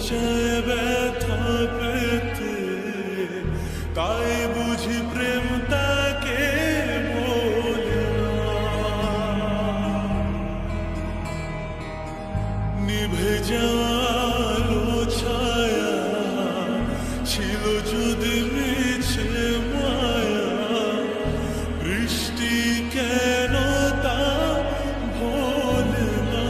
চায় ব্যথা পেতে, তাই বুঝি প্রেম তাকে বলে না। নিভে যাওয়ালো ছায়া ছিল যদি মিছে মায়া, বৃষ্টি কেন তা ভোলে না।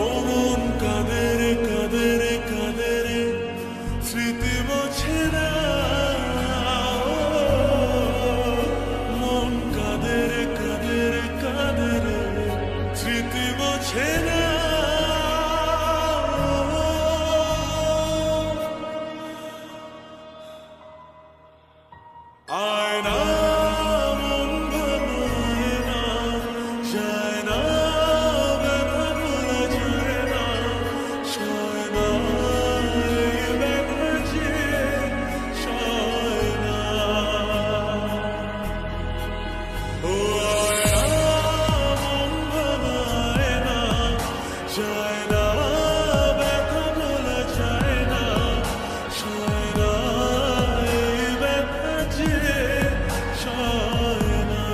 ও মন কাঁদে রে কাঁদে রে কাঁদে রে, স্মৃতি মোছে না। মন কাঁদে রে কাঁদে রে কাঁদে রে, স্মৃতি মোছে না। আয়না মন ভাঙায় না, যায় না ব্যথা ভোলা যায় না, সয় না এই ব্যথা যে সয় না। ও আয়না মন ভাঙায় না, যায় না ব্যথা ভোলা যায় না, সয় না এই ব্যথা যে সয় না।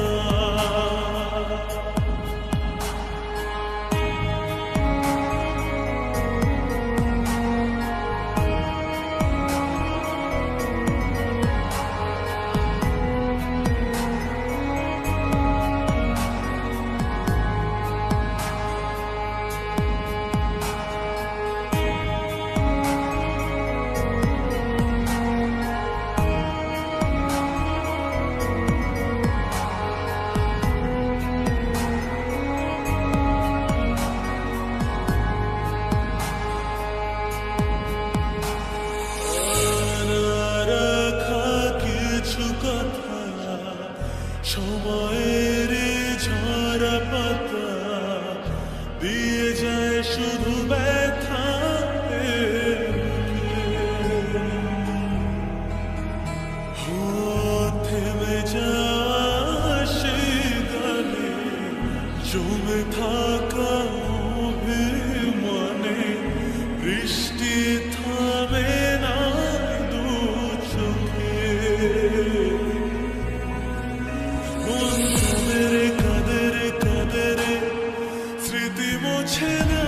সময়ের ঝরা পাতা দিয়ে যায় শুধু ব্যথা, থেমে যায় সেই গানে জমে থাকা অভিমানে, বৃষ্টি থামে না দু চোখে। মন কাঁদে রে কাঁদে রে কাঁদে রে, স্মৃতি মোছে না।